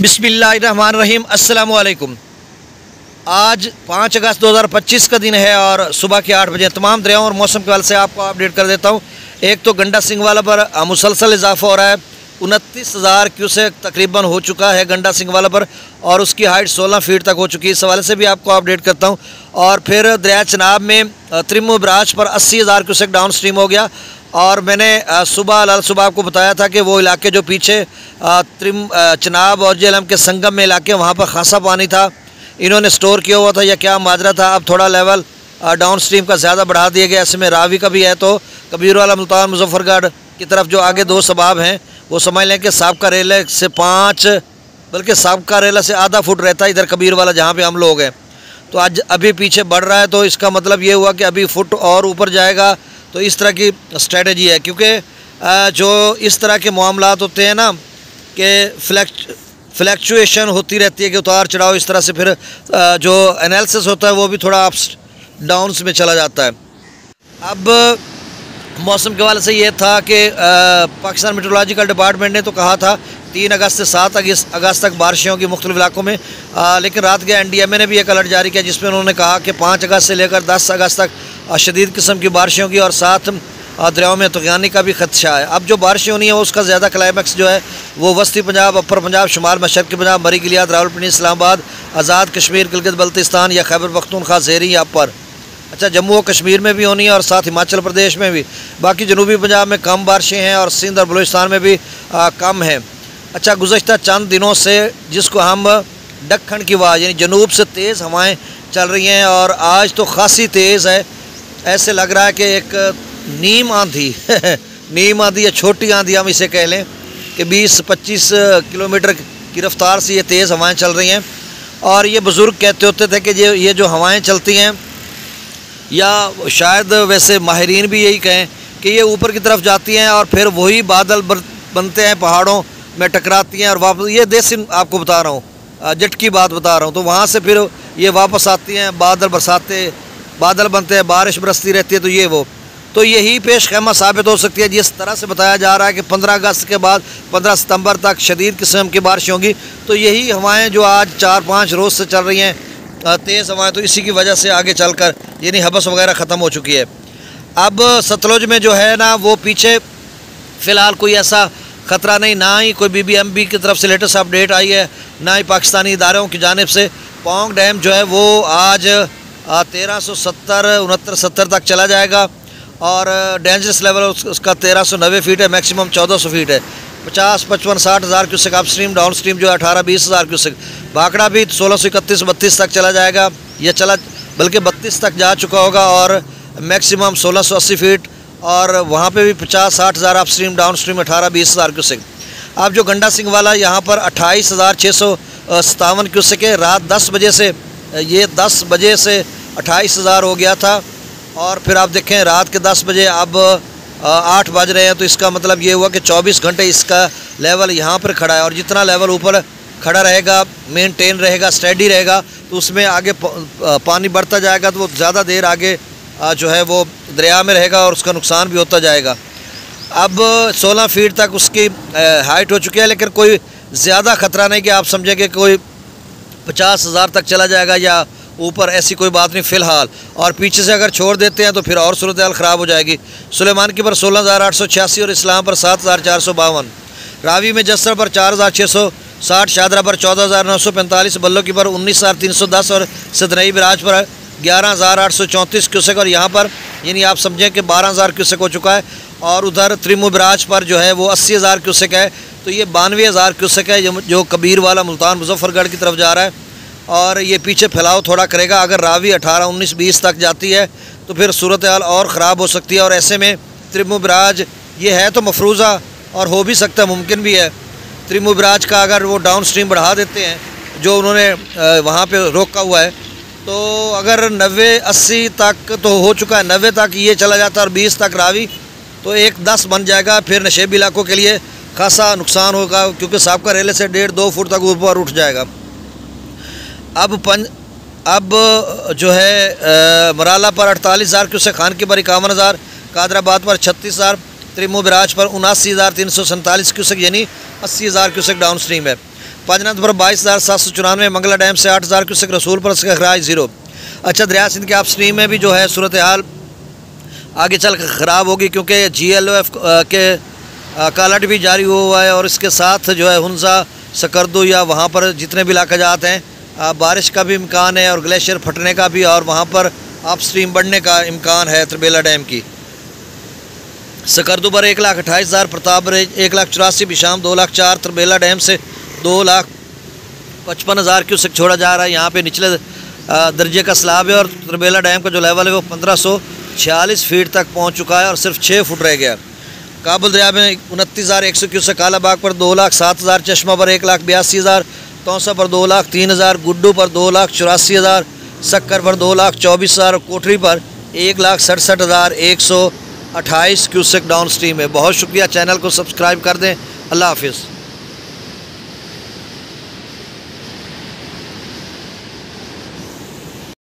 बिस्मिल्लाहिर्रहमानिर्रहीम। अस्सलामु अलैकुम। आज 5 अगस्त 2025 का दिन है और सुबह के 8 बजे तमाम दरियाओं और मौसम के हाल से आपको अपडेट कर देता हूँ। एक तो गंडा सिंह वाला पर मुसलसल इजाफा हो रहा है, 29,000 क्यूसेक तकरीबन हो चुका है गंडा सिंह वाला पर, और उसकी हाइट 16 फीट तक हो चुकी है। इस हवाले से भी आपको अपडेट करता हूँ। और फिर दरिया चनाब में त्रिमु बराज पर 80,000 क्यूसेक डाउन स्ट्रीम हो गया। और मैंने सुबह आपको बताया था कि वो इलाके जो पीछे चनाब और जेलम के संगम में इलाके, वहाँ पर खासा पानी था, इन्होंने स्टोर किया हुआ था या क्या माजरा था। अब थोड़ा लेवल डाउन स्ट्रीम का ज़्यादा बढ़ा दिया गया। ऐसे में रावी का भी है, तो कबीर वाला, मुल्तान, मुजफ्फरगढ़ की तरफ जो आगे दो सबाब हैं वो समझ लें कि साबका रेला से 5 बल्कि साबका रेला से आधा फुट रहता है इधर कबीर वाला जहाँ पे हम लोग हैं। तो आज अभी पीछे बढ़ रहा है, तो इसका मतलब ये हुआ कि अभी फुट और ऊपर जाएगा। तो इस तरह की स्ट्रेटजी है, क्योंकि जो इस तरह के मामलात होते हैं ना कि फ्लैक्चुएशन होती रहती है कि उतार चढ़ाव, इस तरह से फिर जो एनालिसिस होता है वो भी थोड़ा अप्स डाउन्स में चला जाता है। अब मौसम के हवाले से ये था कि पाकिस्तान मेट्रोलॉजिकल डिपार्टमेंट ने तो कहा था 3 अगस्त से 7 अगस्त तक बारिशें होंगी मुख्तलिफ इलाकों में, लेकिन रात के NDMA ने भी एक अलर्ट जारी किया जिसमें उन्होंने कहा कि 5 अगस्त से लेकर 10 अगस्त तक शदीद किस्म की बारिशें होंगी और साथ दरियाओं में तुग़यानी का भी खदशा है। अब जो बारिशें होनी है उसका ज़्यादा क्लाइमैक्स जो है वो वस्ती पंजाब, अपर पंजाब, शुमाल मशरक़ी पंजाब, मरी गिलियात, रावलपिंडी, इस्लामाबाद, आज़ाद कश्मीर, गिलगित बल्तिस्तान या खैबर पख्तूनख्वा, ज़ेरी या अपर, अच्छा जम्मू और कश्मीर में भी होनी है और साथ हिमाचल प्रदेश में भी। बाकी जनूबी पंजाब में कम बारिशें हैं और सिंध और बलूचिस्तान में भी कम हैं। अच्छा, गुज़श्ता चंद दिनों से जिसको हम दक्खन की वाज यानी जनूब से तेज़ हवाएं चल रही हैं और आज तो खासी तेज़ है। ऐसे लग रहा है कि एक नीम आंधी नीम आंधी या छोटी आंधी हम इसे कह लें कि 20-25 किलोमीटर की रफ्तार से ये तेज़ हवाएं चल रही हैं। और ये बुज़ुर्ग कहते होते थे कि ये जो हवाएं चलती हैं, या शायद वैसे माहिरीन भी यही कहें कि ये ऊपर की तरफ जाती हैं और फिर वही बादल बनते हैं, पहाड़ों में टकराती हैं और वापस, ये देसी आपको बता रहा हूँ, जट की बात बता रहा हूँ, तो वहाँ से फिर ये वापस आती हैं, बादल बनते हैं, बारिश बरसती रहती है। तो ये वो तो यही पेश ख़ैमा साबित हो सकती है जिस तरह से बताया जा रहा है कि 15 अगस्त के बाद 15 सितंबर तक शदीद किस्म की बारिश होंगी। तो यही हवाएँ जो आज 4-5 रोज़ से चल रही हैं तेज़ हवाएँ, तो इसी की वजह से आगे चलकर यानी हबस वगैरह ख़त्म हो चुकी है। अब सतलुज में जो है ना वो पीछे फ़िलहाल कोई ऐसा ख़तरा नहीं, ना ही कोई BBMB की तरफ से लेटेस्ट अपडेट आई है, ना ही पाकिस्तानी इदारों की जानिब से। पौंग डैम जो है वो आज 1370-69-70 तक चला जाएगा और डेंजरस लेवल उसका 1390 फीट है, मैक्सिमम 1400 फीट है। 50-55-60 हज़ार cusec up stream, down stream जो है 18-20 हज़ार क्यूसेक। भाखड़ा भी 1631-32 तक चला जाएगा, ये चला बल्कि 32 तक जा चुका होगा और मैक्सिमम 1680 फीट, और वहाँ पे भी 50-60 हज़ार अप स्ट्रीम, डाउन स्ट्रीम 18-20 हज़ार क्यूसेक। अब जो गंडा सिंह वाला यहाँ पर 28,657 क्यूसेक है। रात 10 बजे से ये 10 बजे से 28,000 हो गया था और फिर आप देखें रात के 10 बजे अब 8 बज रहे हैं, तो इसका मतलब ये हुआ कि 24 घंटे इसका लेवल यहाँ पर खड़ा है। और जितना लेवल ऊपर खड़ा रहेगा, मेंटेन रहेगा, स्टेडी रहेगा, तो उसमें आगे पानी बढ़ता जाएगा, तो वो ज़्यादा देर आगे जो है वो दरिया में रहेगा और उसका नुकसान भी होता जाएगा। अब 16 फीट तक उसकी हाइट हो चुकी है, लेकिन कोई ज़्यादा ख़तरा नहीं कि आप समझें कि कोई 50,000 तक चला जाएगा या ऊपर, ऐसी कोई बात नहीं फ़िलहाल। और पीछे से अगर छोड़ देते हैं तो फिर और सूरत हाल ख़राब हो जाएगी। सुलेमान की पर 16,886 और इस्लाम पर 7,452, रावी में जस्सर पर 4,660, शादरा पर 14,945, बल्लो की पर 19,310 और सदनई बराज पर 11,834 क्यूसेक, और यहाँ पर यानी आप समझें कि 12,000 क्यूसेक हो चुका है। और उधर त्रिमु बराज पर जो है वो 80,000 क्यूसेक है, तो ये 92,000 क्यूसेक है जो कबीर वाला, मुल्तान, मुजफ्फरगढ़ की तरफ जा रहा है। और ये पीछे फैलाव थोड़ा करेगा। अगर रावी 18, 19, 20 तक जाती है तो फिर सूरत हाल और ख़राब हो सकती है। और ऐसे में त्रिमु बराज ये है तो मफरूज़ा और हो भी सकता है, मुमकिन भी है। त्रिमु बराज का अगर वो डाउन स्ट्रीम बढ़ा देते हैं जो उन्होंने वहाँ पे रोका हुआ है, तो अगर 90-80 तक तो हो चुका है, 90 तक ये चला जाता है और 20 तक रावी, तो 1-10 बन जाएगा। फिर नशेबी इलाकों के लिए खासा नुकसान होगा, क्योंकि साबका रेले से 1.5-2 फुट तक ऊपर उठ जाएगा। अब जो है मराला पर 48,000 क्यूसेक, खान की पर 51,000, कादराबाद पर 36,000, त्रिमु बराज पर 79,347 क्यूसेक यानी 80,000 क्यूसेक डाउन स्ट्रीम है। पांचनाथ पर 22,794, मंगला डैम से 8,000 क्यूसेक, रसूलपुर से खराज 0। अच्छा, दरिया सिंध के आप स्ट्रीम में भी जो है सूरत हाल आगे चल कर ख़राब होगी, क्योंकि GLOF के कालट भी जारी हुआ है और इसके साथ जो है हुंजा, सकरदू या वहाँ पर जितने भी इलाका जाते हैं बारिश का भी इम्कान है और ग्लेशियर फटने का भी, और वहाँ पर आप स्ट्रीम बढ़ने का इम्कान है तरबेला डैम की। सकरदू पर 1,28,000, प्रताप 1,84,000, बिशाम 2,04,000, तरबेला डैम से 2,55,000 क्यूसेक छोड़ा जा रहा है। यहाँ पे निचले दर्जे का स्लाब है और तरबेला डैम का जो लेवल है वो 1546 फीट तक पहुँच चुका है और सिर्फ 6 फुट रह गया। काबुल दरिया में 29,100 क्यूसेक, कालाबाग पर 2,07,000, चश्मा पर 1,82,000, तौसा पर 2,03,000, गुड्डू पर 2,84,000, सक्कर पर 2,24,000, कोठरी पर 1,67,128 क्यूसेक डाउन स्ट्रीम है। बहुत शुक्रिया, चैनल को सब्सक्राइब कर दें। अल्लाह हाफिज़।